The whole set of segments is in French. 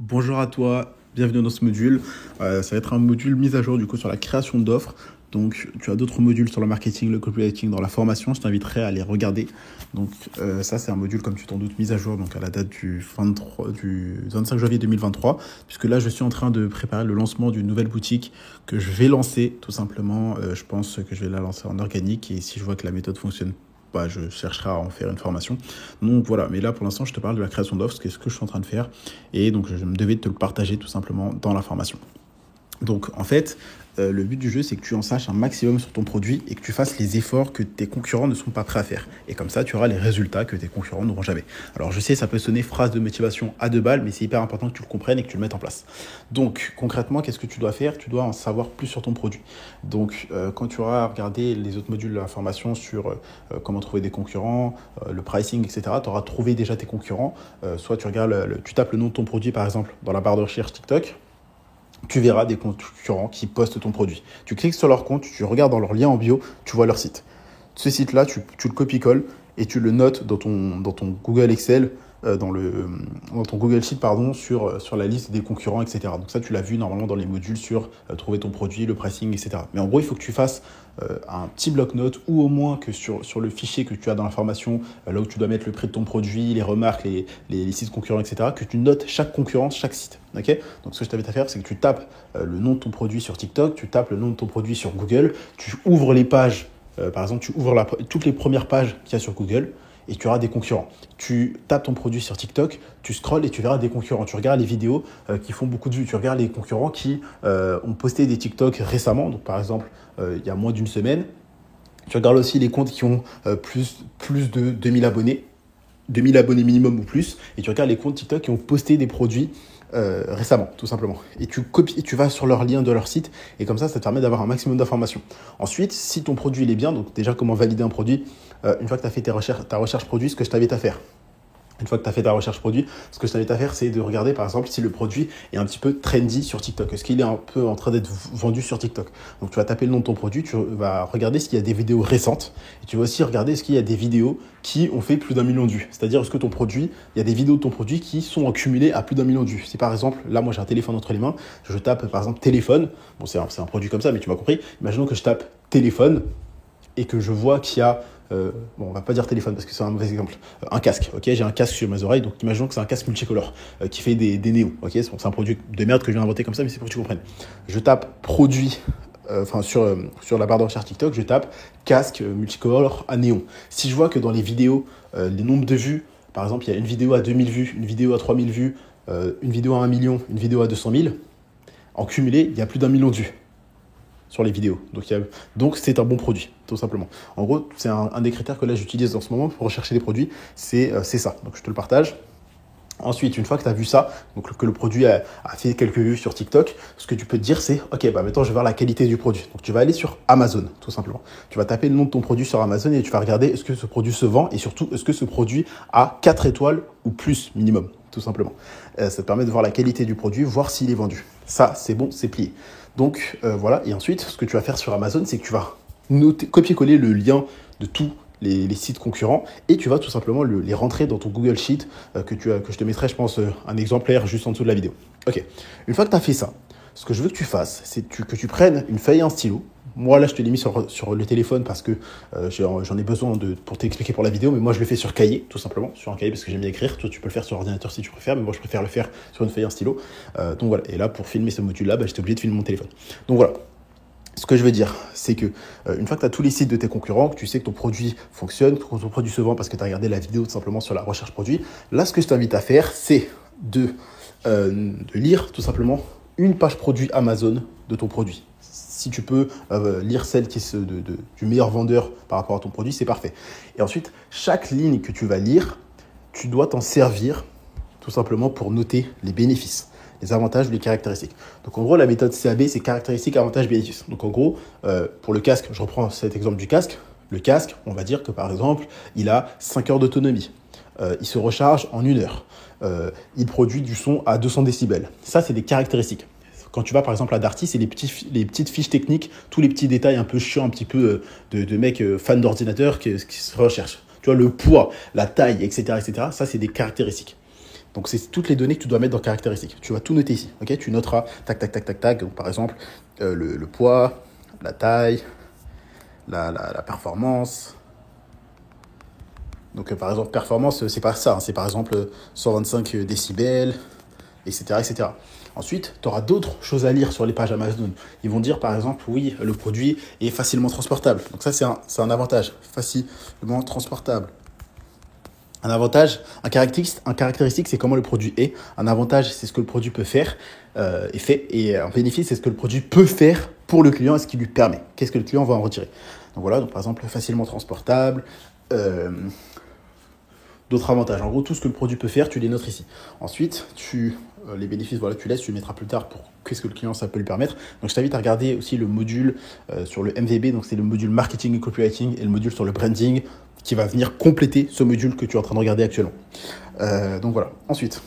Bonjour à toi, bienvenue dans ce module. Ça va être un module mis à jour du coup sur la création d'offres. Donc tu as d'autres modules sur le marketing, le copywriting dans la formation, je t'inviterai à les regarder. Donc ça c'est un module comme tu t'en doutes mis à jour donc à la date du 25 janvier 2023 puisque là je suis en train de préparer le lancement d'une nouvelle boutique que je vais lancer tout simplement. Je pense que je vais la lancer en organique et si je vois que la méthode fonctionne je chercherai à en faire une formation. Donc voilà, mais là pour l'instant je te parle de la création d'offres, ce que je suis en train de faire et donc je me devais te le partager tout simplement dans la formation. Donc en fait, le but du jeu, c'est que tu en saches un maximum sur ton produit et que tu fasses les efforts que tes concurrents ne sont pas prêts à faire. Et comme ça, tu auras les résultats que tes concurrents n'auront jamais. Alors je sais, ça peut sonner phrase de motivation à 2 balles, mais c'est hyper important que tu le comprennes et que tu le mettes en place. Donc concrètement, qu'est-ce que tu dois faire ? Tu dois en savoir plus sur ton produit. Donc quand tu auras regardé les autres modules de la formation sur comment trouver des concurrents, le pricing, etc., tu auras trouvé déjà tes concurrents. Soit tu regardes, tu tapes le nom de ton produit, par exemple, dans la barre de recherche TikTok. Tu verras des concurrents qui postent ton produit. Tu cliques sur leur compte, tu regardes dans leur lien en bio, tu vois leur site. Ce site-là, tu le copies-colles et tu le notes dans ton Google Excel, dans ton Google Sheet, sur la liste des concurrents, etc. Donc ça, tu l'as vu normalement dans les modules sur trouver ton produit, le pricing, etc. Mais en gros, il faut que tu fasses un petit bloc-notes ou au moins que sur le fichier que tu as dans la formation, là où tu dois mettre le prix de ton produit, les remarques, les sites concurrents, etc., que tu notes chaque concurrence, chaque site. Okay, donc ce que je t'invite à faire, c'est que tu tapes le nom de ton produit sur TikTok, tu tapes le nom de ton produit sur Google, tu ouvres les pages, par exemple, tu ouvres toutes les premières pages qu'il y a sur Google et tu auras des concurrents. Tu tapes ton produit sur TikTok, tu scrolles et tu verras des concurrents. Tu regardes les vidéos qui font beaucoup de vues. Tu regardes les concurrents qui ont posté des TikTok récemment, donc par exemple, il y a moins d'une semaine. Tu regardes aussi les comptes qui ont plus de 2000 abonnés. 2000 abonnés minimum ou plus, et tu regardes les comptes TikTok qui ont posté des produits récemment, tout simplement. Et tu copies, et tu vas sur leur lien de leur site, et comme ça te permet d'avoir un maximum d'informations. Ensuite, si ton produit il est bien, donc déjà comment valider un produit, une fois que tu as fait ta recherche produit, ce que je t'invite à faire. Une fois que tu as fait ta recherche produit, ce que je t'invite à faire, c'est de regarder par exemple si le produit est un petit peu trendy sur TikTok. Est-ce qu'il est un peu en train d'être vendu sur TikTok ? Donc tu vas taper le nom de ton produit, tu vas regarder s'il y a des vidéos récentes et tu vas aussi regarder est-ce qu'il y a des vidéos qui ont fait plus d'1 million de vues. C'est-à-dire est-ce que ton produit, il y a des vidéos de ton produit qui sont accumulées à plus d'1 million de vues. Si par exemple, là moi j'ai un téléphone entre les mains, je tape par exemple téléphone, bon c'est un produit comme ça mais tu m'as compris, imaginons que je tape téléphone et que je vois qu'il y a on va pas dire téléphone parce que c'est un mauvais exemple. Un casque, ok, j'ai un casque sur mes oreilles, donc imaginons que c'est un casque multicolore qui fait des néons, ok, c'est un produit de merde que je viens d'inventer comme ça, mais c'est pour que tu comprennes. Je tape produit, sur la barre de recherche TikTok, je tape casque multicolore à néon. Si je vois que dans les vidéos, les nombres de vues, par exemple, il y a une vidéo à 2000 vues, une vidéo à 3000 vues, une vidéo à 1 million, une vidéo à 200 000, en cumulé, il y a plus d'1 million de vues sur les vidéos. Donc c'est un bon produit, tout simplement. En gros, c'est un des critères que là j'utilise en ce moment pour rechercher des produits, c'est ça. Donc je te le partage. Ensuite, une fois que tu as vu ça, donc que le produit a fait quelques vues sur TikTok, ce que tu peux te dire, c'est ok, maintenant je vais voir la qualité du produit. Donc tu vas aller sur Amazon, tout simplement. Tu vas taper le nom de ton produit sur Amazon et tu vas regarder est-ce que ce produit se vend et surtout est-ce que ce produit a 4 étoiles ou plus minimum, tout simplement. Ça te permet de voir la qualité du produit, voir s'il est vendu. Ça, c'est bon, c'est plié. Donc voilà, et ensuite, ce que tu vas faire sur Amazon, c'est que tu vas copier-coller le lien de tous les sites concurrents et tu vas tout simplement les rentrer dans ton Google Sheet que je te mettrai, je pense, un exemplaire juste en dessous de la vidéo. Ok, une fois que tu as fait ça, ce que je veux que tu fasses, c'est que tu prennes une feuille et un stylo. Moi, là, je te l'ai mis sur le téléphone parce que j'en ai besoin pour t'expliquer pour la vidéo, mais moi, je le fais sur cahier, tout simplement, sur un cahier parce que j'aime bien écrire. Toi, tu peux le faire sur ordinateur si tu préfères, mais moi, je préfère le faire sur une feuille et un stylo. Donc voilà, et là, pour filmer ce module-là, j'étais obligé de filmer mon téléphone. Donc voilà. Ce que je veux dire, c'est que une fois que tu as tous les sites de tes concurrents, que tu sais que ton produit fonctionne, que ton produit se vend parce que tu as regardé la vidéo tout simplement sur la recherche produit, là, ce que je t'invite à faire, c'est de lire tout simplement une page produit Amazon de ton produit. Si tu peux lire celle qui est du meilleur vendeur par rapport à ton produit, c'est parfait. Et ensuite, chaque ligne que tu vas lire, tu dois t'en servir tout simplement pour noter les bénéfices, les avantages ou les caractéristiques. Donc en gros, la méthode CAB, c'est caractéristiques, avantages, bénéfices. Donc en gros, pour le casque, je reprends cet exemple du casque. Le casque, on va dire que par exemple, il a 5 heures d'autonomie. Il se recharge en 1 heure. Il produit du son à 200 décibels. Ça, c'est des caractéristiques. Quand tu vas par exemple à Darty, c'est les petites fiches techniques, tous les petits détails un peu chiants, un petit peu de mecs fans d'ordinateur qui se recherchent. Tu vois, le poids, la taille, etc., etc. Ça, c'est des caractéristiques. Donc, c'est toutes les données que tu dois mettre dans caractéristiques. Tu vas tout noter ici. Ok, tu noteras tac, tac, tac, tac, tac. Donc, par exemple, le poids, la taille, la performance. Donc, par exemple, performance, c'est pas ça. Hein. C'est par exemple 125 décibels, etc., etc. Ensuite, tu auras d'autres choses à lire sur les pages Amazon. Ils vont dire, par exemple, oui, le produit est facilement transportable. Donc, ça, c'est un avantage. Facilement transportable. Un avantage, un caractéristique, c'est comment le produit est. Un avantage, c'est ce que le produit peut faire et fait. Et un bénéfice, c'est ce que le produit peut faire pour le client et ce qu'il lui permet. Qu'est-ce que le client va en retirer. Donc voilà, donc par exemple, facilement transportable. D'autres avantages. En gros, tout ce que le produit peut faire, tu les notes ici. Ensuite, les bénéfices, voilà, tu laisses, tu les mettras plus tard pour qu'est-ce que le client ça peut lui permettre. Donc, je t'invite à regarder aussi le module sur le MVB. Donc, c'est le module marketing et copywriting et le module sur le branding qui va venir compléter ce module que tu es en train de regarder actuellement. Donc, voilà. Ensuite,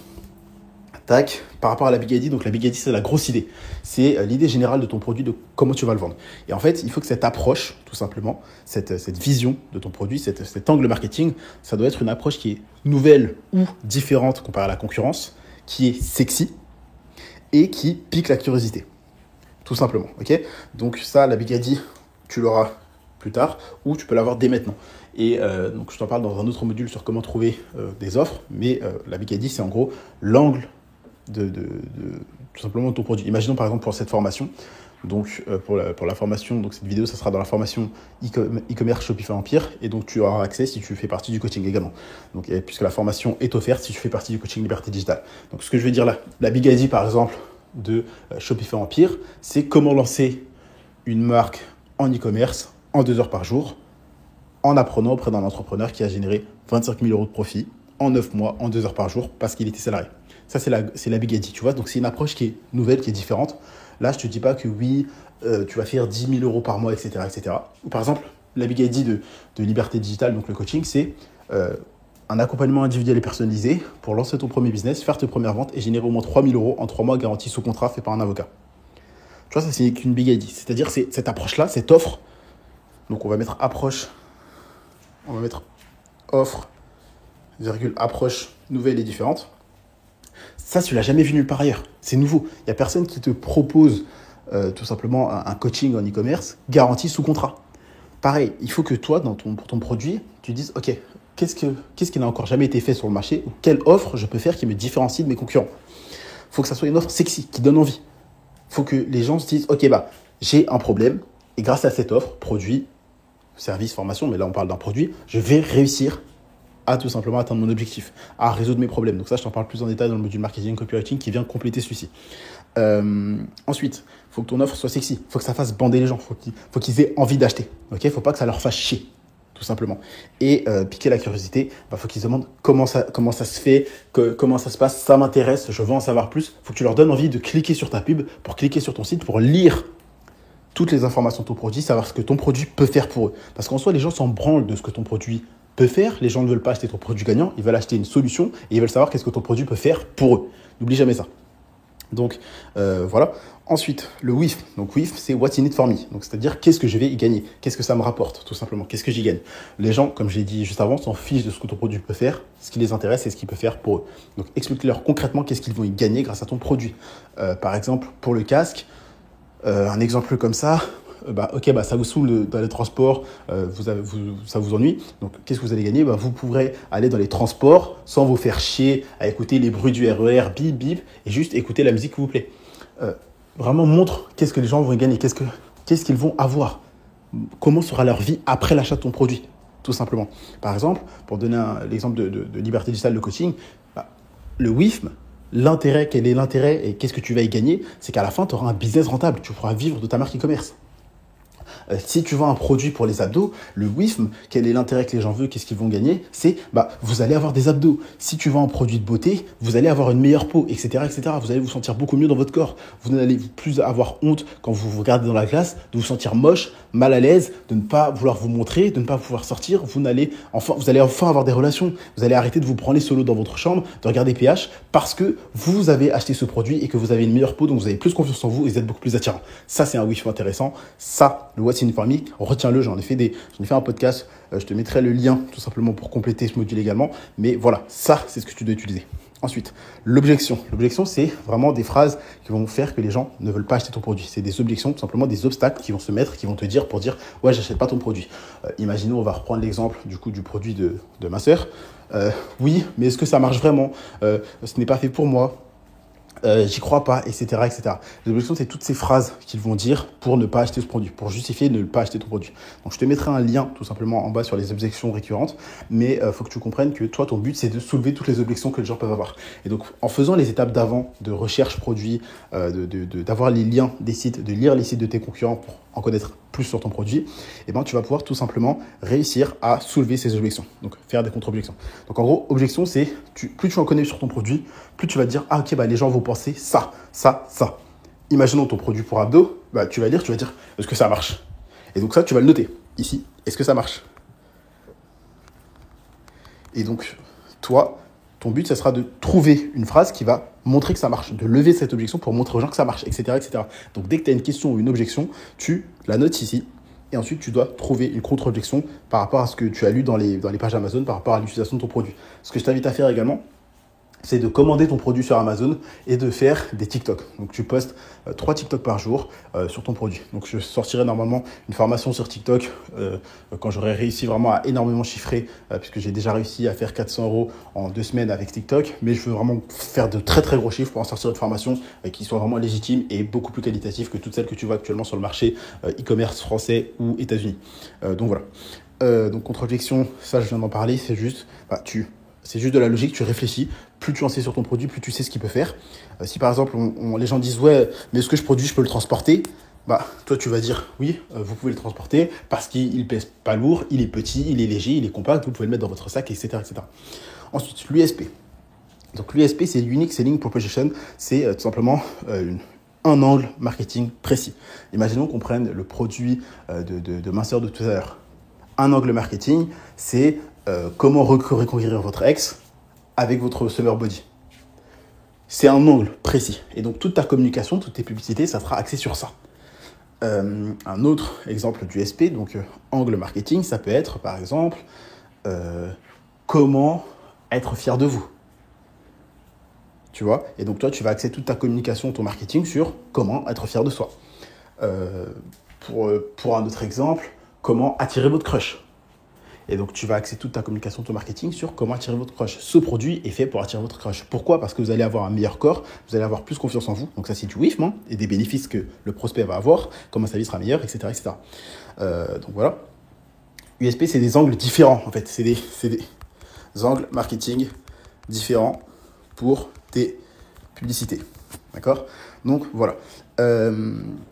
tac, par rapport à la Big ID, donc la Big ID, c'est la grosse idée. C'est l'idée générale de ton produit, de comment tu vas le vendre. Et en fait, il faut que cette approche, tout simplement, cette vision de ton produit, cet angle marketing, ça doit être une approche qui est nouvelle ou différente comparée à la concurrence, qui est sexy et qui pique la curiosité. Tout simplement, ok ? Donc ça, la Big ID, tu l'auras plus tard ou tu peux l'avoir dès maintenant. Et donc je t'en parle dans un autre module sur comment trouver des offres, mais la Big ID, c'est en gros l'angle de tout simplement de ton produit. Imaginons par exemple pour cette formation, donc pour la formation, donc cette vidéo, ça sera dans la formation e-commerce Shopify Empire, et donc tu auras accès si tu fais partie du coaching également. Donc puisque la formation est offerte si tu fais partie du coaching Liberté Digitale. Donc ce que je veux dire là, la Big ID par exemple de Shopify Empire, c'est comment lancer une marque en e-commerce en 2 heures par jour, en apprenant auprès d'un entrepreneur qui a généré 25 000 € de profit en 9 mois, en 2 heures par jour, parce qu'il était salarié. Ça, c'est la Big ID, tu vois. Donc, c'est une approche qui est nouvelle, qui est différente. Là, je ne te dis pas que oui, tu vas faire 10 000 € par mois, etc., etc. Ou par exemple, la Big ID de Liberté Digitale, donc le coaching, c'est un accompagnement individuel et personnalisé pour lancer ton premier business, faire tes premières ventes et générer au moins 3 000 € en 3 mois garantis sous contrat fait par un avocat. Tu vois, ça, c'est qu'une Big ID. C'est-à-dire, c'est cette approche-là, cette offre. Donc, on va mettre approche, on va mettre offre, virgule, approche nouvelle et différente. Ça, tu ne l'as jamais vu nulle part ailleurs. C'est nouveau. Il n'y a personne qui te propose tout simplement un coaching en e-commerce garanti sous contrat. Pareil, il faut que toi, pour ton produit, tu dises, OK, qu'est-ce qui n'a encore jamais été fait sur le marché ou quelle offre je peux faire qui me différencie de mes concurrents. Il faut que ça soit une offre sexy, qui donne envie. Il faut que les gens se disent, OK, j'ai un problème et grâce à cette offre, produit, service, formation, mais là on parle d'un produit, je vais réussir à tout simplement atteindre mon objectif, à résoudre mes problèmes. Donc ça, je t'en parle plus en détail dans le module marketing copywriting qui vient compléter celui-ci. Ensuite, il faut que ton offre soit sexy, il faut que ça fasse bander les gens, il faut qu'ils aient envie d'acheter. Il ne faut pas que ça leur fasse chier, tout simplement. Et piquer la curiosité, il faut qu'ils se demandent comment ça se fait, comment ça se passe, ça m'intéresse, je veux en savoir plus. Il faut que tu leur donnes envie de cliquer sur ta pub, pour cliquer sur ton site, pour lire toutes les informations de ton produit, savoir ce que ton produit peut faire pour eux. Parce qu'en soi, les gens s'en branlent de ce que ton produit peut faire. Les gens ne veulent pas acheter ton produit gagnant, ils veulent acheter une solution et ils veulent savoir qu'est-ce que ton produit peut faire pour eux. N'oublie jamais ça. Donc, voilà. Ensuite, le WIF. Donc, WIF, c'est What's in it for me. Donc, c'est-à-dire, qu'est-ce que je vais y gagner? Qu'est-ce que ça me rapporte, tout simplement? Qu'est-ce que j'y gagne? Les gens, comme je l'ai dit juste avant, s'en fichent de ce que ton produit peut faire. Ce qui les intéresse, c'est ce qu'il peut faire pour eux. Donc, explique-leur concrètement qu'est-ce qu'ils vont y gagner grâce à ton produit. Par exemple, pour le casque, un exemple comme ça, ça vous saoule dans les transports, ça vous ennuie. Donc, qu'est-ce que vous allez gagner? Vous pourrez aller dans les transports sans vous faire chier à écouter les bruits du RER, bip, bip, et juste écouter la musique qui vous plaît. Vraiment montre qu'est-ce que les gens vont y gagner, qu'est-ce qu'ils vont avoir, comment sera leur vie après l'achat de ton produit, tout simplement. Par exemple, pour donner l'exemple de Liberté Digitale, le coaching, le WIFM, quel est l'intérêt et qu'est-ce que tu vas y gagner, c'est qu'à la fin, tu auras un business rentable, tu pourras vivre de ta marque e-commerce. Si tu vends un produit pour les abdos, le WIFM, quel est l'intérêt que les gens veulent, qu'est-ce qu'ils vont gagner, c'est vous allez avoir des abdos. Si tu vends un produit de beauté, vous allez avoir une meilleure peau, etc., etc. Vous allez vous sentir beaucoup mieux dans votre corps. Vous n'allez plus avoir honte quand vous vous regardez dans la glace, de vous sentir moche, mal à l'aise, de ne pas vouloir vous montrer, de ne pas pouvoir sortir. Vous allez enfin avoir des relations. Vous allez arrêter de vous branler solo dans votre chambre, de regarder PH, parce que vous avez acheté ce produit et que vous avez une meilleure peau, donc vous avez plus confiance en vous et vous êtes beaucoup plus attirant. Ça, c'est un WIFM intéressant. Ça, le What's in it for me, retiens-le, j'en ai fait un podcast, je te mettrai le lien tout simplement pour compléter ce module également, mais voilà, ça c'est ce que tu dois utiliser. Ensuite, l'objection. L'objection, c'est vraiment des phrases qui vont faire que les gens ne veulent pas acheter ton produit. C'est des objections, tout simplement des obstacles qui vont se mettre, qui vont te dire pour dire « ouais, j'achète pas ton produit ». Imaginons, on va reprendre l'exemple du coup du produit de ma sœur. Oui, mais est-ce que ça marche vraiment? Ce n'est pas fait pour moi. J'y crois pas, etc., etc. Les objections, c'est toutes ces phrases qu'ils vont dire pour ne pas acheter ce produit, pour justifier de ne pas acheter ton produit. Donc, je te mettrai un lien tout simplement en bas sur les objections récurrentes, mais faut que tu comprennes que toi, ton but, c'est de soulever toutes les objections que les gens peuvent avoir. Et donc, en faisant les étapes d'avant, de recherche produit, d'avoir les liens des sites, de lire les sites de tes concurrents pour en connaître plus sur ton produit, eh ben, tu vas pouvoir tout simplement réussir à soulever ces objections. Donc, faire des contre-objections. Donc, en gros, objection, c'est plus tu en connais sur ton produit, plus tu vas te dire, ah, ok, bah, les gens vont penser ça, ça, ça. Imaginons ton produit pour abdos, bah, tu vas dire, est-ce que ça marche? Et donc, ça, tu vas le noter. Ici, est-ce que ça marche? Et donc, toi, ton but, ça sera de trouver une phrase qui va montrer que ça marche, de lever cette objection pour montrer aux gens que ça marche, etc., etc. Donc, dès que tu as une question ou une objection, tu la notes ici. Et ensuite, tu dois trouver une contre-objection par rapport à ce que tu as lu dans les pages Amazon, par rapport à l'utilisation de ton produit. Ce que je t'invite à faire également, c'est de commander ton produit sur Amazon et de faire des TikTok. Donc, tu postes 3 TikTok par jour sur ton produit. Donc, je sortirai normalement une formation sur TikTok quand j'aurai réussi vraiment à énormément chiffrer, puisque j'ai déjà réussi à faire 400 € en 2 semaines avec TikTok. Mais je veux vraiment faire de très, très gros chiffres pour en sortir une formation qui soit vraiment légitime et beaucoup plus qualitative que toutes celles que tu vois actuellement sur le marché e-commerce français ou États-Unis. Donc, voilà. Donc, contre-objection, ça, je viens d'en parler. C'est juste, c'est juste de la logique, tu réfléchis. Plus tu en sais sur ton produit, plus tu sais ce qu'il peut faire. Si par exemple, les gens disent « ouais, mais ce que je produis, je peux le transporter », bah, toi, tu vas dire « oui, vous pouvez le transporter parce qu'il pèse pas lourd, il est petit, il est léger, il est compact, vous pouvez le mettre dans votre sac, etc. etc. » Ensuite, l'USP. Donc l'USP, c'est l'Unique Selling Proposition. C'est tout simplement un angle marketing précis. Imaginons qu'on prenne le produit de ma sœur de tout à l'heure. Un angle marketing, c'est comment reconquérir votre ex avec votre summer body. C'est un angle précis. Et donc, toute ta communication, toutes tes publicités, ça sera axé sur ça. Un autre exemple du SP, donc angle marketing, ça peut être, par exemple, comment être fier de vous. Tu vois? Et donc, toi, tu vas axer toute ta communication, ton marketing sur comment être fier de soi. Pour un autre exemple, comment attirer votre crush. Et donc, tu vas axer toute ta communication, ton marketing sur comment attirer votre crush. Ce produit est fait pour attirer votre crush. Pourquoi? Parce que vous allez avoir un meilleur corps, vous allez avoir plus confiance en vous. Donc, ça, c'est du WIF, et des bénéfices que le prospect va avoir, comment sa vie sera meilleure, etc. etc. Donc, voilà. USP, c'est des angles différents, en fait. C'est des angles marketing différents pour tes publicités. D'accord? Donc, voilà.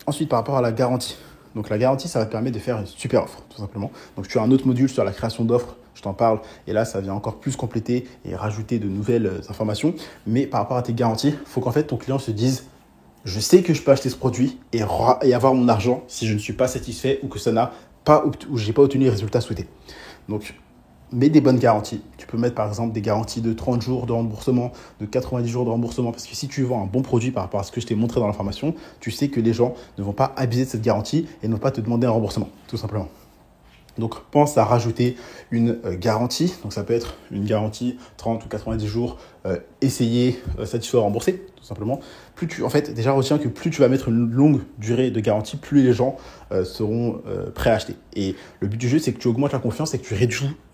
Ensuite, par rapport à la garantie. Donc, la garantie, ça va te permettre de faire une super offre, tout simplement. Donc, tu as un autre module sur la création d'offres, je t'en parle. Et là, ça vient encore plus compléter et rajouter de nouvelles informations. Mais par rapport à tes garanties, il faut qu'en fait, ton client se dise « je sais que je peux acheter ce produit et avoir mon argent si je ne suis pas satisfait ou que je n'ai pas obtenu les résultats souhaités. » Donc, mets des bonnes garanties. Tu peux mettre par exemple des garanties de 30 jours de remboursement, de 90 jours de remboursement. Parce que si tu vends un bon produit par rapport à ce que je t'ai montré dans l'information, tu sais que les gens ne vont pas abuser de cette garantie et ne vont pas te demander un remboursement, tout simplement. Donc, pense à rajouter une garantie. Donc, ça peut être une garantie 30 ou 90 jours, essayer, satisfait, rembourser, tout simplement. Déjà retiens que plus tu vas mettre une longue durée de garantie, plus les gens seront prêts à acheter. Et le but du jeu, c'est que tu augmentes la confiance et que tu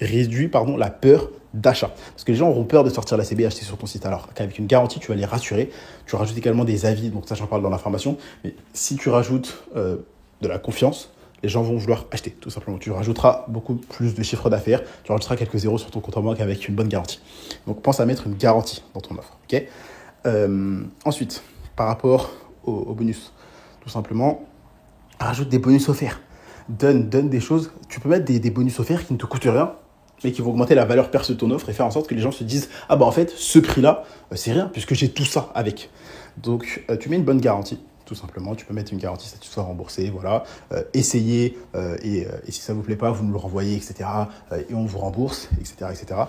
réduis la peur d'achat. Parce que les gens auront peur de sortir la CB et acheter sur ton site. Alors qu'avec une garantie, tu vas les rassurer. Tu rajoutes également des avis, donc ça, j'en parle dans l'information. Mais si tu rajoutes de la confiance, les gens vont vouloir acheter, tout simplement. Tu rajouteras beaucoup plus de chiffre d'affaires, tu rajouteras quelques zéros sur ton compte en banque avec une bonne garantie. Donc, pense à mettre une garantie dans ton offre. Okay. Ensuite, par rapport au bonus, tout simplement, rajoute des bonus offerts. Donne des choses. Tu peux mettre des bonus offerts qui ne te coûtent rien, mais qui vont augmenter la valeur perçue de ton offre et faire en sorte que les gens se disent « Ah bah en fait, ce prix-là, c'est rien puisque j'ai tout ça avec. » Donc, tu mets une bonne garantie. Tout simplement, tu peux mettre une garantie satisfait remboursée, voilà. Essayez et si ça ne vous plaît pas, vous nous le renvoyez, etc. Et on vous rembourse, etc. etc.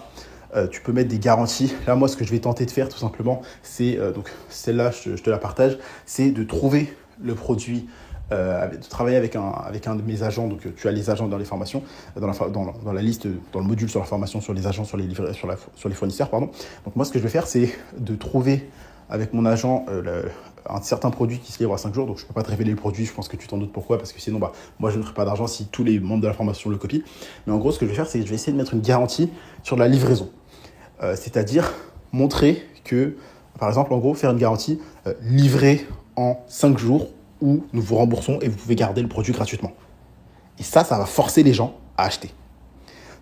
Tu peux mettre des garanties. Là, moi, ce que je vais tenter de faire, tout simplement, c'est, donc celle-là, je te la partage, c'est de trouver le produit de travailler avec un de mes agents. Donc, tu as les agents dans les formations, dans la liste, dans le module sur la formation, sur les agents, sur les fournisseurs, pardon. Donc, moi, ce que je vais faire, c'est de trouver avec mon agent un certain produit qui se livre à 5 jours. Donc, je ne peux pas te révéler le produit. Je pense que tu t'en doutes pourquoi. Parce que sinon, moi, je ne ferai pas d'argent si tous les membres de la formation le copient. Mais en gros, ce que je vais faire, c'est que je vais essayer de mettre une garantie sur la livraison. C'est-à-dire montrer que, par exemple, en gros, faire une garantie livrée en 5 jours où nous vous remboursons et vous pouvez garder le produit gratuitement. Et ça va forcer les gens à acheter.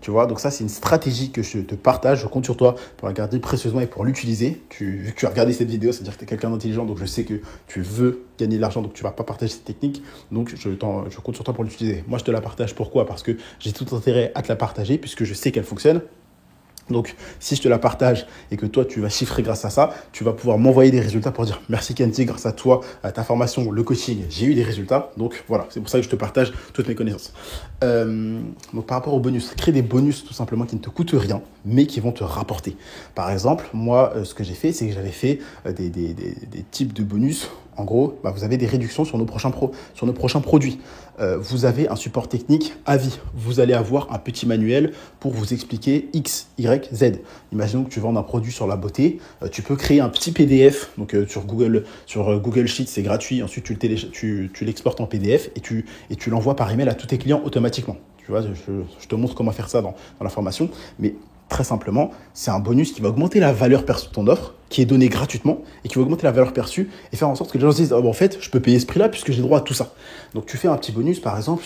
Tu vois, donc ça, c'est une stratégie que je te partage. Je compte sur toi pour la garder précieusement et pour l'utiliser. Vu que tu as regardé cette vidéo, c'est-à-dire que tu es quelqu'un d'intelligent, donc je sais que tu veux gagner de l'argent, donc tu ne vas pas partager cette technique. Donc, je compte sur toi pour l'utiliser. Moi, je te la partage. Pourquoi ? Parce que j'ai tout intérêt à te la partager puisque je sais qu'elle fonctionne. Donc, si je te la partage et que toi, tu vas chiffrer grâce à ça, tu vas pouvoir m'envoyer des résultats pour dire merci Kenzie, grâce à toi, à ta formation, le coaching, j'ai eu des résultats. Donc, voilà, c'est pour ça que je te partage toutes mes connaissances. Donc, par rapport aux bonus, crée des bonus tout simplement qui ne te coûtent rien, mais qui vont te rapporter. Par exemple, moi, ce que j'ai fait, c'est que j'avais fait des types de bonus. En gros, vous avez des réductions sur nos prochains produits. Vous avez un support technique à vie. Vous allez avoir un petit manuel pour vous expliquer X, Y, Z. Imaginons que tu vends un produit sur la beauté. Tu peux créer un petit PDF. Donc, sur Google Sheets, c'est gratuit. Ensuite, tu l'exportes en PDF et tu l'envoies par email à tous tes clients automatiquement. Tu vois, je te montre comment faire ça dans la formation. Mais très simplement, c'est un bonus qui va augmenter la valeur perçue de ton offre, qui est donnée gratuitement et qui va augmenter la valeur perçue et faire en sorte que les gens se disent en fait, je peux payer ce prix-là puisque j'ai droit à tout ça. Donc, tu fais un petit bonus, par exemple,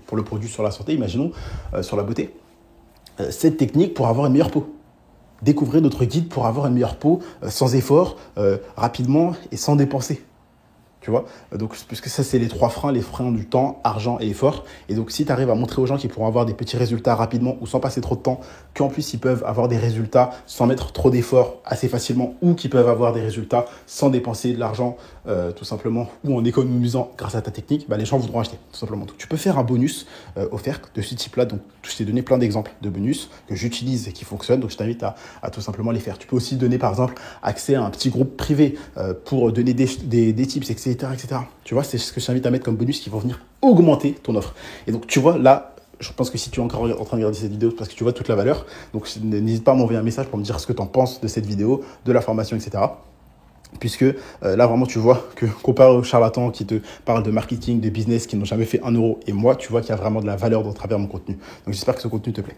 pour le produit sur la santé, imaginons, sur la beauté. Cette technique pour avoir une meilleure peau. Découvrez notre guide pour avoir une meilleure peau sans effort, rapidement et sans dépenser. Tu vois, donc, puisque ça, c'est les 3 freins, les freins du temps, argent et effort. Et donc, si tu arrives à montrer aux gens qu'ils pourront avoir des petits résultats rapidement ou sans passer trop de temps, qu'en plus, ils peuvent avoir des résultats sans mettre trop d'efforts assez facilement ou qu'ils peuvent avoir des résultats sans dépenser de l'argent tout simplement ou en économisant grâce à ta technique, les gens voudront acheter tout simplement. Donc, tu peux faire un bonus offert de ce type-là. Donc, je t'ai donné plein d'exemples de bonus que j'utilise et qui fonctionnent. Donc, je t'invite à tout simplement les faire. Tu peux aussi donner, par exemple, accès à un petit groupe privé pour donner des tips, etc. etc. Tu vois, c'est ce que je t'invite à mettre comme bonus qui vont venir augmenter ton offre. Et donc, tu vois, là, je pense que si tu es encore en train de regarder cette vidéo, c'est parce que tu vois toute la valeur. Donc, n'hésite pas à m'envoyer un message pour me dire ce que tu en penses de cette vidéo, de la formation, etc. Puisque là, vraiment, tu vois que comparé aux charlatans qui te parlent de marketing, de business, qui n'ont jamais fait 1 euro, et moi, tu vois qu'il y a vraiment de la valeur dans travers mon contenu. Donc, j'espère que ce contenu te plaît.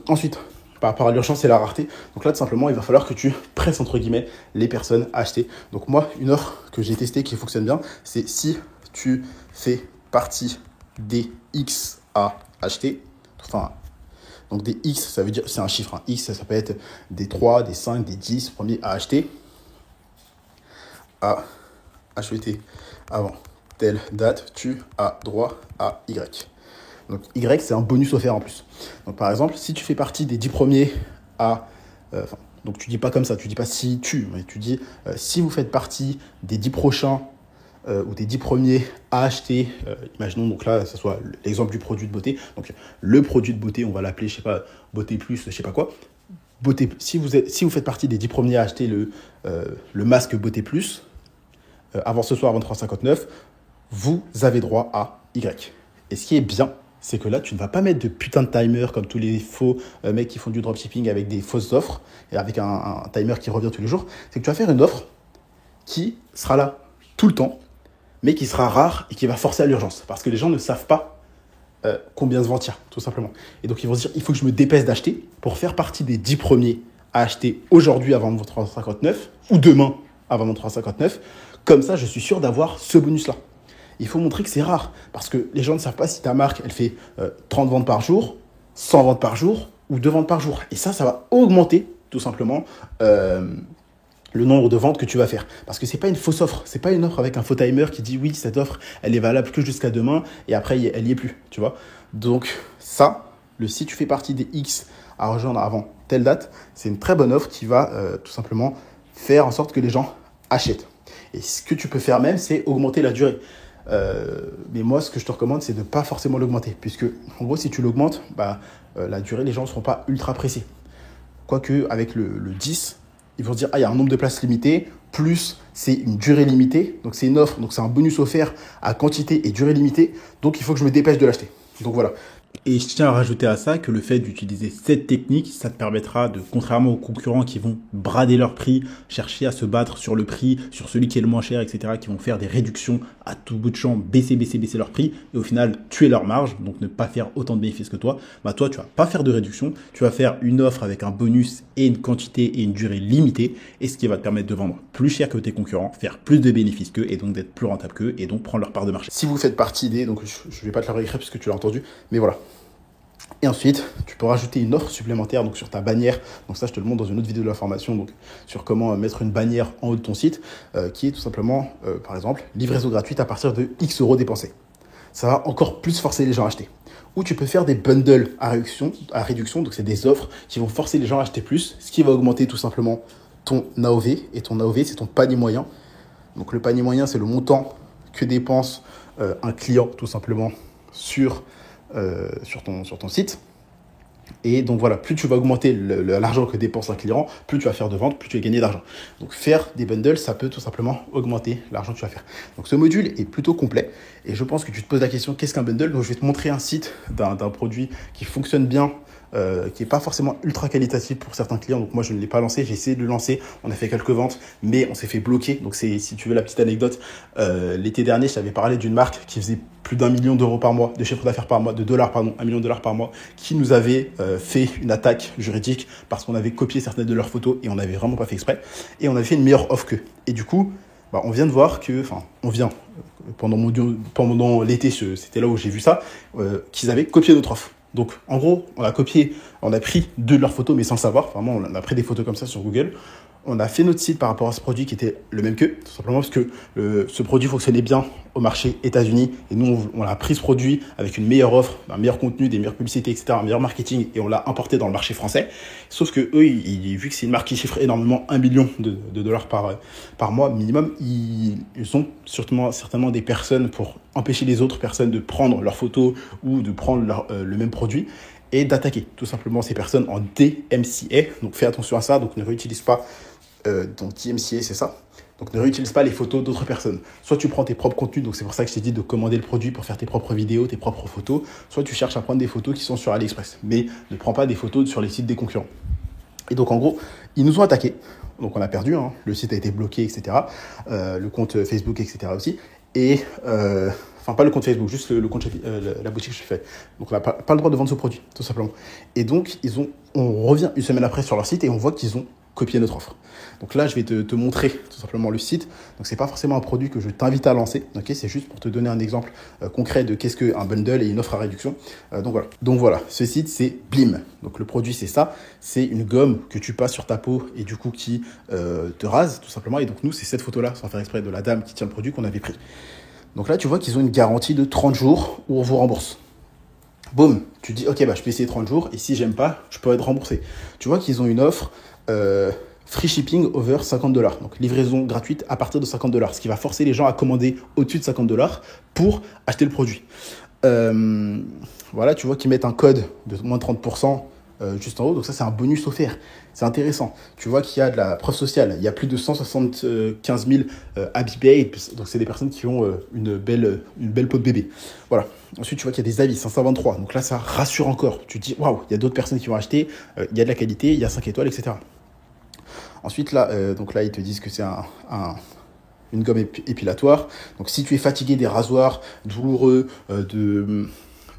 Ensuite, par rapport à l'urgence et la rareté. Donc là, tout simplement, il va falloir que tu presses, entre guillemets, les personnes à acheter. Donc moi, une offre que j'ai testée qui fonctionne bien, c'est si tu fais partie des X à acheter. Enfin, donc des X, ça veut dire, c'est un chiffre. X, ça peut être des 3, des 5, des 10 premiers à acheter. À acheter avant telle date, tu as droit à Y. Donc, Y, c'est un bonus offert en plus. Donc, par exemple, si tu fais partie des 10 premiers à... donc, tu dis pas comme ça, tu dis pas si tu, mais tu dis si vous faites partie des 10 prochains ou des 10 premiers à acheter, imaginons donc là, ce soit l'exemple du produit de beauté. Donc, le produit de beauté, on va l'appeler, je sais pas, Beauté Plus, je sais pas quoi. Beauté, si vous faites partie des 10 premiers à acheter le masque Beauté Plus, avant ce soir, 23,59, vous avez droit à Y. Et ce qui est bien, c'est que là, tu ne vas pas mettre de putain de timer comme tous les faux mecs qui font du dropshipping avec des fausses offres et avec un timer qui revient tous les jours. C'est que tu vas faire une offre qui sera là tout le temps, mais qui sera rare et qui va forcer à l'urgence. Parce que les gens ne savent pas combien se vend-il, tout simplement. Et donc, ils vont se dire, il faut que je me dépêche d'acheter pour faire partie des 10 premiers à acheter aujourd'hui avant 23,59 ou demain avant 23,59. Comme ça, je suis sûr d'avoir ce bonus-là. Il faut montrer que c'est rare parce que les gens ne savent pas si ta marque, elle fait 30 ventes par jour, 100 ventes par jour ou 2 ventes par jour. Et ça va augmenter tout simplement le nombre de ventes que tu vas faire. Parce que ce n'est pas une fausse offre. Ce n'est pas une offre avec un faux timer qui dit oui, cette offre, elle est valable que jusqu'à demain et après, elle n'y est plus. Tu vois. Donc ça, si tu fais partie des X à rejoindre avant telle date, c'est une très bonne offre qui va tout simplement faire en sorte que les gens achètent. Et ce que tu peux faire même, c'est augmenter la durée. Mais moi, ce que je te recommande, c'est de ne pas forcément l'augmenter. Puisque, en gros, si tu l'augmentes, la durée, les gens ne seront pas ultra pressés. Quoique, avec le 10, ils vont se dire, ah, il y a un nombre de places limité, plus c'est une durée limitée, donc c'est une offre, donc c'est un bonus offert à quantité et durée limitée, donc il faut que je me dépêche de l'acheter. Donc voilà. Et je tiens à rajouter à ça que le fait d'utiliser cette technique, ça te permettra de, contrairement aux concurrents qui vont brader leur prix, chercher à se battre sur le prix, sur celui qui est le moins cher, etc., qui vont faire des réductions à tout bout de champ, baisser leur prix, et au final tuer leur marge, donc ne pas faire autant de bénéfices que toi, bah toi tu vas pas faire de réduction, tu vas faire une offre avec un bonus et une quantité et une durée limitée, et ce qui va te permettre de vendre plus cher que tes concurrents, faire plus de bénéfices qu'eux, et donc d'être plus rentable qu'eux, et donc prendre leur part de marché. Si vous faites partie des, donc je vais pas te la réécrire parce que tu l'as entendu, mais voilà. Et ensuite, tu peux rajouter une offre supplémentaire donc sur ta bannière. Donc ça, je te le montre dans une autre vidéo de la formation, donc sur comment mettre une bannière en haut de ton site, qui est tout simplement, par exemple, livraison gratuite à partir de X euros dépensés. Ça va encore plus forcer les gens à acheter. Ou tu peux faire des bundles à réduction, donc c'est des offres qui vont forcer les gens à acheter plus, ce qui va augmenter tout simplement ton AOV. Et ton AOV, c'est ton panier moyen. Donc le panier moyen, c'est le montant que dépense un client tout simplement sur ton site. Et donc voilà, plus tu vas augmenter l'argent que dépense un client, plus tu vas faire de ventes, plus tu vas gagner d'argent. Donc faire des bundles, ça peut tout simplement augmenter l'argent que tu vas faire. Donc ce module est plutôt complet et je pense que tu te poses la question, qu'est-ce qu'un bundle? Donc je vais te montrer un site d'un produit qui fonctionne bien, qui n'est pas forcément ultra qualitatif pour certains clients. Donc moi je ne l'ai pas lancé, j'ai essayé de le lancer, on a fait quelques ventes, mais on s'est fait bloquer. Donc si tu veux la petite anecdote, l'été dernier je t'avais parlé d'une marque qui faisait plus d'1 million d'euros par mois, de chiffre d'affaires par mois, de dollars, pardon, 1 million de dollars par mois, qui nous avait fait une attaque juridique parce qu'on avait copié certaines de leurs photos et on n'avait vraiment pas fait exprès. Et on avait fait une meilleure offre qu'eux. Et du coup, bah, on vient de voir que, pendant l'été, c'était là où j'ai vu ça, qu'ils avaient copié notre offre. Donc, en gros, on a pris deux de leurs photos, mais sans le savoir. Vraiment, on a pris des photos comme ça sur Google. On a fait notre site par rapport à ce produit qui était le même qu'eux, tout simplement parce que ce produit fonctionnait bien au marché États-Unis. Et nous, on a pris ce produit avec une meilleure offre, un meilleur contenu, des meilleures publicités, etc., un meilleur marketing, et on l'a importé dans le marché français. Sauf que eux, vu que c'est une marque qui chiffre énormément 1 million de dollars par mois minimum, ils ont certainement des personnes pour empêcher les autres personnes de prendre leurs photos ou de prendre le même produit et d'attaquer tout simplement ces personnes en DMCA. Donc fais attention à ça, donc ne réutilise pas. Donc DMCA, c'est ça. Donc ne réutilise pas les photos d'autres personnes. Soit tu prends tes propres contenus, donc c'est pour ça que je t'ai dit de commander le produit pour faire tes propres vidéos, tes propres photos. Soit tu cherches à prendre des photos qui sont sur AliExpress. Mais ne prends pas des photos sur les sites des concurrents. Et donc en gros, ils nous ont attaqués. Donc on a perdu, hein. Le site a été bloqué, etc. Le compte Facebook, etc. aussi. Et enfin pas le compte Facebook, juste le compte la boutique que je fais. Donc on n'a pas le droit de vendre ce produit, tout simplement. Et donc on revient une semaine après sur leur site et on voit qu'ils ont copier notre offre. Donc là, je vais te montrer tout simplement le site. Donc, c'est pas forcément un produit que je t'invite à lancer. Okay, c'est juste pour te donner un exemple concret de qu'est-ce qu'un bundle et une offre à réduction. Donc voilà, ce site, c'est Blim. Donc le produit, c'est ça. C'est une gomme que tu passes sur ta peau et du coup qui te rase tout simplement. Et donc nous, c'est cette photo-là, sans faire exprès, de la dame qui tient le produit qu'on avait pris. Donc là, tu vois qu'ils ont une garantie de 30 jours où on vous rembourse. Boum, tu dis, ok, bah, je peux essayer 30 jours et si j'aime pas, je peux être remboursé. Tu vois qu'ils ont une offre free shipping over $50. Donc livraison gratuite à partir de $50, ce qui va forcer les gens à commander au-dessus de $50 pour acheter le produit. Voilà, tu vois qu'ils mettent un code de moins 30% juste en haut. Donc ça, c'est un bonus offert. C'est intéressant. Tu vois qu'il y a de la preuve sociale. Il y a plus de 175 000 happy paid. Donc c'est des personnes qui ont une belle peau de bébé. Voilà. Ensuite, tu vois qu'il y a des avis, 523. Donc là, ça rassure encore. Tu te dis, waouh, il y a d'autres personnes qui vont acheter. Il y a de la qualité, il y a 5 étoiles, etc. Ensuite, là, ils te disent que c'est une gomme épilatoire. Donc, si tu es fatigué des rasoirs douloureux,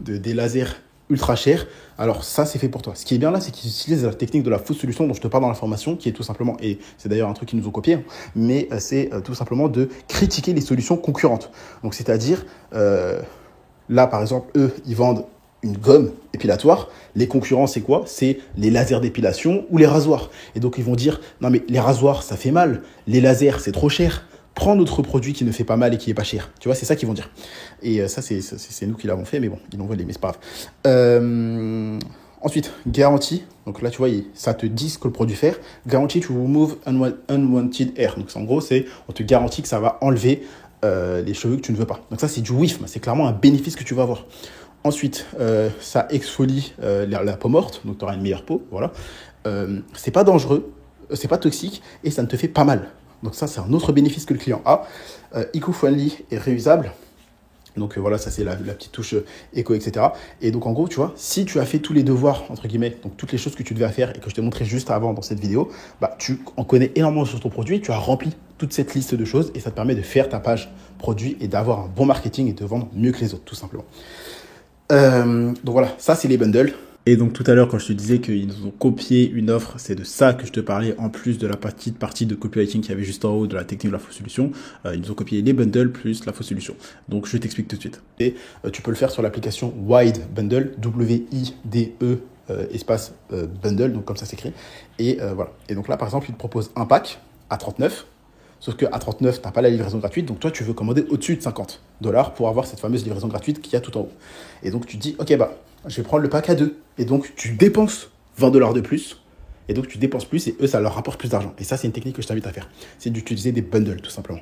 des lasers ultra chers, alors ça, c'est fait pour toi. Ce qui est bien là, c'est qu'ils utilisent la technique de la fausse solution dont je te parle dans la formation, qui est tout simplement, et c'est d'ailleurs un truc qu'ils nous ont copié, hein, mais c'est tout simplement de critiquer les solutions concurrentes. Donc, c'est-à-dire, là, par exemple, eux, ils vendent une gomme épilatoire. Les concurrents, c'est quoi? C'est les lasers d'épilation ou les rasoirs. Et donc, ils vont dire, non mais les rasoirs, ça fait mal. Les lasers, c'est trop cher. Prends notre produit qui ne fait pas mal et qui est pas cher. Tu vois, c'est ça qu'ils vont dire. Et ça, c'est nous qui l'avons fait, mais bon, ils l'ont volé, mais c'est pas grave. Ensuite, garantie. Donc là, tu vois, ça te dit ce que le produit fait. Garantie to remove unwanted hair. Donc en gros, on te garantit que ça va enlever les cheveux que tu ne veux pas. Donc ça, c'est du WIF. C'est clairement un bénéfice que tu vas avoir. Ensuite, ça exfolie la peau morte, donc tu auras une meilleure peau. Voilà. C'est pas dangereux. c'est pas toxique et ça ne te fait pas mal. Donc ça, c'est un autre bénéfice que le client a. Eco-friendly et réusable. Donc voilà, ça c'est la petite touche éco, etc. Et donc en gros, tu vois, si tu as fait tous les devoirs, entre guillemets, donc toutes les choses que tu devais faire et que je t'ai montré juste avant dans cette vidéo, bah, tu en connais énormément sur ton produit, tu as rempli toute cette liste de choses et ça te permet de faire ta page produit et d'avoir un bon marketing et de vendre mieux que les autres, tout simplement. Donc voilà, ça c'est les bundles. Et donc tout à l'heure, quand je te disais qu'ils nous ont copié une offre, c'est de ça que je te parlais, en plus de la petite partie de copywriting qu'il y avait juste en haut de la technique de la fausse solution. Ils nous ont copié les bundles plus la fausse solution. Donc je t'explique tout de suite. Et tu peux le faire sur l'application Wide Bundle, W-I-D-E espace bundle, donc comme ça s'écrit. Et voilà. Et donc là, par exemple, ils te proposent un pack à 39. Sauf qu'à 39, tu n'as pas la livraison gratuite, donc toi, tu veux commander au-dessus de $50 pour avoir cette fameuse livraison gratuite qu'il y a tout en haut. Et donc, tu te dis, ok, bah, je vais prendre le pack à 2. Et donc, tu dépenses $20 de plus. Et donc, tu dépenses plus et eux, ça leur rapporte plus d'argent. Et ça, c'est une technique que je t'invite à faire. C'est d'utiliser des bundles, tout simplement.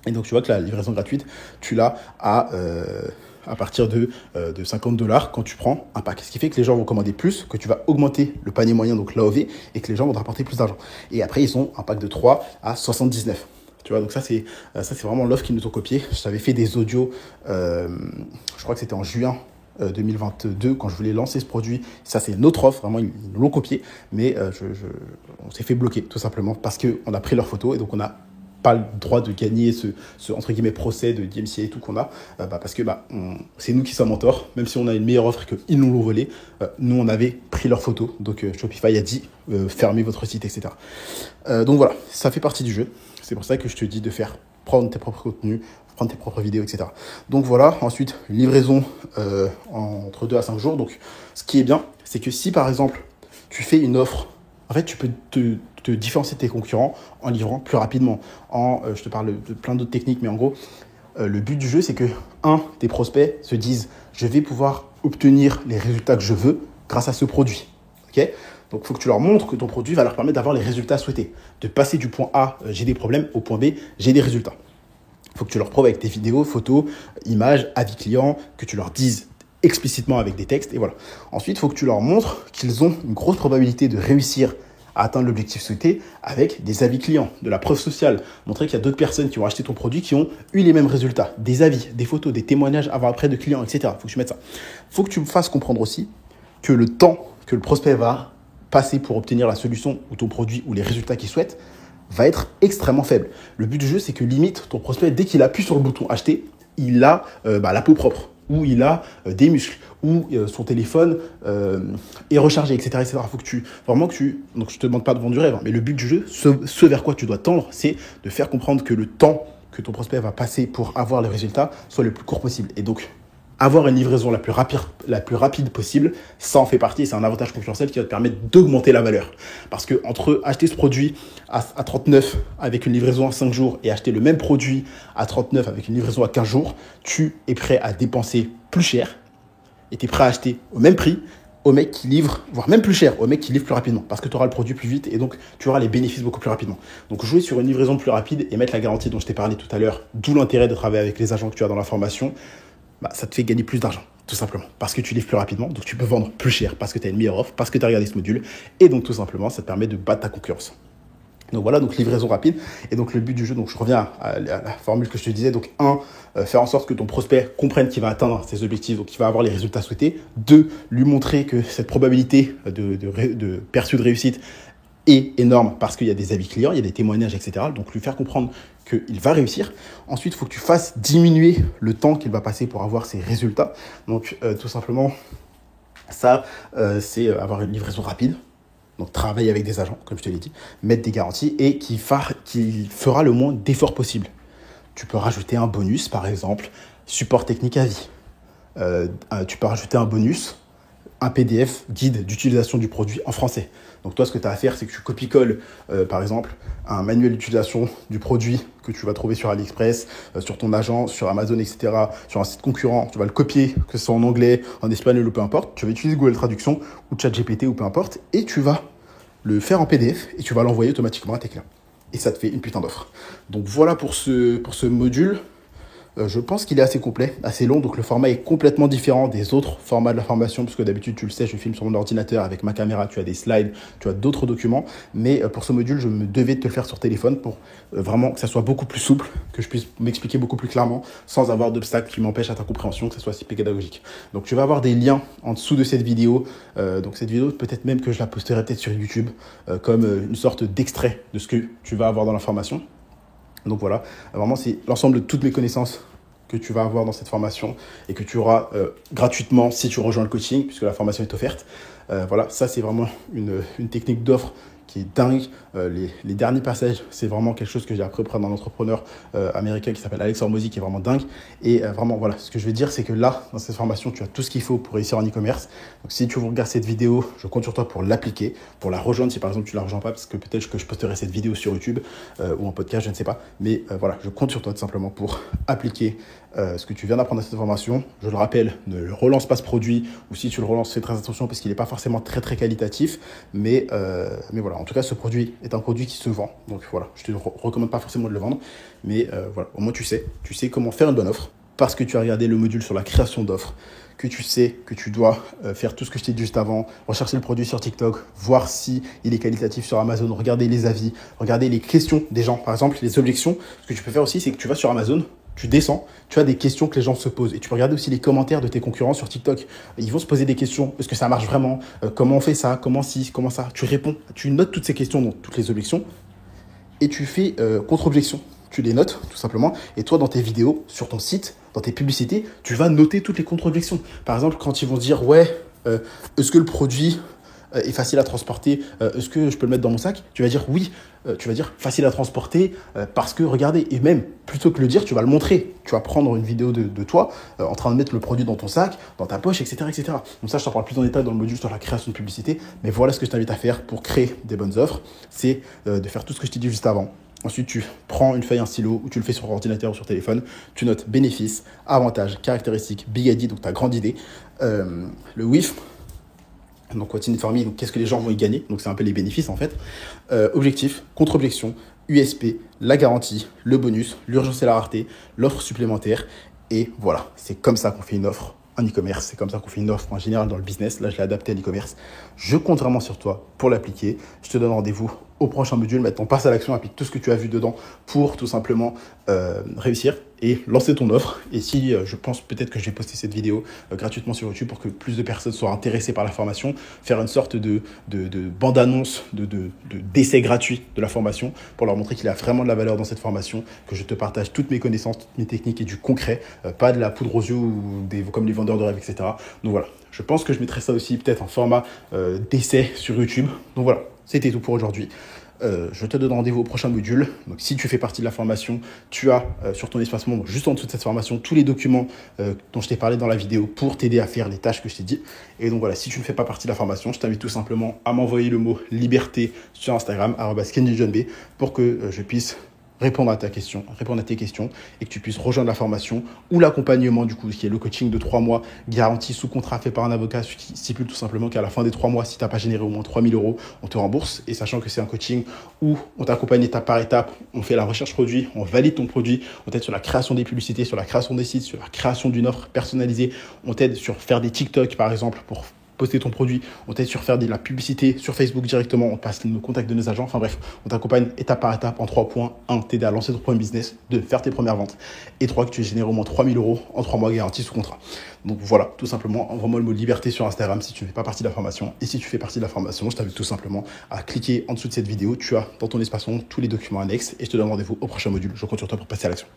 Et donc, tu vois que la livraison gratuite, tu l'as à partir de $50 quand tu prends un pack. Ce qui fait que les gens vont commander plus, que tu vas augmenter le panier moyen, donc l'AOV, et que les gens vont te rapporter plus d'argent. Et après, ils ont un pack de 3 à 79. Tu vois, donc ça, c'est vraiment l'offre qu'ils nous ont copié. Je t'avais fait des audios, je crois que c'était en juin 2022, quand je voulais lancer ce produit. Ça, c'est une autre offre, vraiment, ils nous l'ont copié. Mais on s'est fait bloquer, tout simplement, parce qu'on a pris leurs photos et donc on a pas le droit de gagner ce entre guillemets procès de DMCA et tout qu'on a, parce que c'est nous qui sommes en tort, même si on a une meilleure offre et qu'ils nous l'ont volé. Nous on avait pris leurs photos, donc Shopify a dit fermez votre site, etc. Donc voilà, ça fait partie du jeu. C'est pour ça que je te dis de prendre tes propres contenus, prendre tes propres vidéos, etc. Donc voilà, ensuite livraison entre 2 à 5 jours. Donc ce qui est bien, c'est que si par exemple tu fais une offre, en fait tu peux te différencier de tes concurrents en livrant plus rapidement. Je te parle de plein d'autres techniques, mais en gros, le but du jeu, c'est que, tes prospects se disent « je vais pouvoir obtenir les résultats que je veux grâce à ce produit ». Okay, donc, il faut que tu leur montres que ton produit va leur permettre d'avoir les résultats souhaités. De passer du point A, j'ai des problèmes, au point B, j'ai des résultats. Il faut que tu leur prouves avec tes vidéos, photos, images, avis clients, que tu leur dises explicitement avec des textes, et voilà. Ensuite, il faut que tu leur montres qu'ils ont une grosse probabilité de réussir à atteindre l'objectif souhaité avec des avis clients, de la preuve sociale, montrer qu'il y a d'autres personnes qui ont acheté ton produit qui ont eu les mêmes résultats, des avis, des photos, des témoignages avant-après de clients, etc. Il faut que tu mettes ça. Il faut que tu me fasses comprendre aussi que le temps que le prospect va passer pour obtenir la solution ou ton produit ou les résultats qu'il souhaite va être extrêmement faible. Le but du jeu, c'est que limite, ton prospect, dès qu'il appuie sur le bouton acheter, il a la peau propre, ou il a des muscles, ou son téléphone est rechargé, etc. etc. Faut que donc je te demande pas de vendre du rêve, mais le but du jeu, ce vers quoi tu dois tendre, c'est de faire comprendre que le temps que ton prospect va passer pour avoir les résultats soit le plus court possible. Et donc, avoir une livraison la plus rapide possible, ça en fait partie et c'est un avantage concurrentiel qui va te permettre d'augmenter la valeur. Parce que entre acheter ce produit à 39 avec une livraison à 5 jours et acheter le même produit à 39 avec une livraison à 15 jours, tu es prêt à dépenser plus cher et tu es prêt à acheter au même prix au mec qui livre, voire même plus cher, au mec qui livre plus rapidement, parce que tu auras le produit plus vite et donc tu auras les bénéfices beaucoup plus rapidement. Donc jouer sur une livraison plus rapide et mettre la garantie dont je t'ai parlé tout à l'heure, d'où l'intérêt de travailler avec les agents que tu as dans la formation, ça te fait gagner plus d'argent, tout simplement. Parce que tu livres plus rapidement, donc tu peux vendre plus cher, parce que tu as une meilleure offre, parce que tu as regardé ce module, et donc tout simplement, ça te permet de battre ta concurrence. Donc voilà, donc livraison rapide. Et donc le but du jeu, donc je reviens à la formule que je te disais. Donc faire en sorte que ton prospect comprenne qu'il va atteindre ses objectifs, donc qu'il va avoir les résultats souhaités. 2, lui montrer que cette probabilité de perçu de réussite est énorme parce qu'il y a des avis clients, il y a des témoignages, etc. Donc lui faire comprendre qu'il va réussir. Ensuite, il faut que tu fasses diminuer le temps qu'il va passer pour avoir ses résultats. Donc tout simplement, ça, c'est avoir une livraison rapide. Donc, travailler avec des agents, comme je te l'ai dit, mettre des garanties et qui fera le moins d'efforts possible. Tu peux rajouter un bonus, par exemple, support technique à vie. Tu peux rajouter un bonus, un PDF guide d'utilisation du produit en français. Donc, toi, ce que tu as à faire, c'est que tu copies-colles, par exemple, un manuel d'utilisation du produit que tu vas trouver sur AliExpress, sur ton agence, sur Amazon, etc., sur un site concurrent. Tu vas le copier, que ce soit en anglais, en espagnol ou peu importe. Tu vas utiliser Google Traduction ou ChatGPT ou peu importe. Et tu vas le faire en PDF et tu vas l'envoyer automatiquement à tes clients. Et ça te fait une putain d'offre. Donc voilà pour ce module. Je pense qu'il est assez complet, assez long, donc le format est complètement différent des autres formats de la formation, parce que d'habitude, tu le sais, je filme sur mon ordinateur avec ma caméra, tu as des slides, tu as d'autres documents, mais pour ce module, je me devais de te le faire sur téléphone pour vraiment que ça soit beaucoup plus souple, que je puisse m'expliquer beaucoup plus clairement, sans avoir d'obstacles qui m'empêchent à ta compréhension, que ça soit si pédagogique. Donc tu vas avoir des liens en dessous de cette vidéo, donc cette vidéo, peut-être même que je la posterai peut-être sur YouTube, comme une sorte d'extrait de ce que tu vas avoir dans la formation. Donc voilà, vraiment c'est l'ensemble de toutes mes connaissances que tu vas avoir dans cette formation et que tu auras gratuitement si tu rejoins le coaching, puisque la formation est offerte. Voilà, ça c'est vraiment une technique d'offre qui est dingue. Les derniers passages, c'est vraiment quelque chose que j'ai appris auprès d'un entrepreneur américain qui s'appelle Alex Hormozy, qui est vraiment dingue. Et vraiment, voilà, ce que je veux dire, c'est que là, dans cette formation, tu as tout ce qu'il faut pour réussir en e-commerce. Donc, si tu regardes cette vidéo, je compte sur toi pour l'appliquer, pour la rejoindre si par exemple tu ne la rejoins pas, parce que peut-être que je posterai cette vidéo sur YouTube ou en podcast, je ne sais pas. Mais voilà, je compte sur toi tout simplement pour appliquer ce que tu viens d'apprendre à cette formation. Je le rappelle, ne relance pas ce produit, ou si tu le relances, fais très attention parce qu'il n'est pas forcément très très qualitatif. Mais voilà, en tout cas, ce produit est un produit qui se vend. Donc voilà, je ne te recommande pas forcément de le vendre. Mais voilà, au moins tu sais comment faire une bonne offre parce que tu as regardé le module sur la création d'offres, que tu sais que tu dois faire tout ce que je t'ai dit juste avant, rechercher le produit sur TikTok, voir si il est qualitatif sur Amazon, regarder les avis, regarder les questions des gens. Par exemple, les objections. Ce que tu peux faire aussi, c'est que tu vas sur Amazon, tu descends, tu as des questions que les gens se posent. Et tu peux regarder aussi les commentaires de tes concurrents sur TikTok. Ils vont se poser des questions. Est-ce que ça marche vraiment? Comment on fait ça? Comment ci? Comment ça? Tu réponds. Tu notes toutes ces questions, donc toutes les objections. Et tu fais contre-objection. Tu les notes, tout simplement. Et toi, dans tes vidéos, sur ton site, dans tes publicités, tu vas noter toutes les contre-objections. Par exemple, quand ils vont se dire, ouais, est-ce que le produit est facile à transporter, est-ce que je peux le mettre dans mon sac? Tu vas dire oui, tu vas dire facile à transporter parce que regardez, et même plutôt que le dire, tu vas le montrer. Tu vas prendre une vidéo de toi en train de mettre le produit dans ton sac, dans ta poche, etc. etc. Donc ça, je t'en parle plus en détail dans le module sur la création de publicité, mais voilà ce que je t'invite à faire pour créer des bonnes offres, c'est de faire tout ce que je t'ai dit juste avant. Ensuite, tu prends une feuille, un stylo, ou tu le fais sur ordinateur ou sur téléphone. Tu notes bénéfices, avantages, caractéristiques, big idea, donc ta grande idée, le WIF, donc what in it for me, donc qu'est-ce que les gens vont y gagner, donc c'est un peu les bénéfices en fait, objectif, contre-objection, USP, la garantie, le bonus, l'urgence et la rareté, l'offre supplémentaire, et voilà, c'est comme ça qu'on fait une offre en e-commerce, c'est comme ça qu'on fait une offre en général dans le business. Là, je l'ai adapté à l'e-commerce. Je compte vraiment sur toi pour l'appliquer. Je te donne rendez-vous au prochain module. Maintenant, passe à l'action, applique tout ce que tu as vu dedans pour tout simplement réussir et lancer ton offre. Et si je pense peut-être que je vais poster cette vidéo gratuitement sur YouTube pour que plus de personnes soient intéressées par la formation, faire une sorte de bande-annonce, d'essai gratuit de la formation pour leur montrer qu'il y a vraiment de la valeur dans cette formation, que je te partage toutes mes connaissances, toutes mes techniques et du concret, pas de la poudre aux yeux ou comme les vendeurs de rêves, etc. Donc voilà, je pense que je mettrai ça aussi peut-être en format d'essai sur YouTube. Donc voilà, c'était tout pour aujourd'hui. Je te donne rendez-vous au prochain module. Donc, si tu fais partie de la formation, tu as sur ton espace membre, juste en dessous de cette formation, tous les documents dont je t'ai parlé dans la vidéo pour t'aider à faire les tâches que je t'ai dit. Et donc voilà, si tu ne fais pas partie de la formation, je t'invite tout simplement à m'envoyer le mot liberté sur Instagram, @kenjijohnb, pour que je puisse répondre à tes questions et que tu puisses rejoindre la formation ou l'accompagnement du coup, qui est le coaching de 3 mois garanti sous contrat fait par un avocat qui stipule tout simplement qu'à la fin des 3 mois, si tu n'as pas généré au moins 3 000 €, on te rembourse. Et sachant que c'est un coaching où on t'accompagne étape par étape, on fait la recherche produit, on valide ton produit, on t'aide sur la création des publicités, sur la création des sites, sur la création d'une offre personnalisée, on t'aide sur faire des TikTok par exemple pour poster ton produit, on t'aide sur faire de la publicité sur Facebook directement, on te passe le contact de nos agents, enfin bref, on t'accompagne étape par étape en 3 points. 1, t'aider à lancer ton premier business, 2, faire tes premières ventes, et 3, que tu génères au moins 3 000 € en 3 mois garantis sous contrat. Donc voilà, tout simplement, envoie-moi le mot liberté sur Instagram si tu ne fais pas partie de la formation. Et si tu fais partie de la formation, je t'invite tout simplement à cliquer en dessous de cette vidéo. Tu as dans ton espace tous les documents annexes et je te donne rendez-vous au prochain module. Je compte sur toi pour passer à l'action.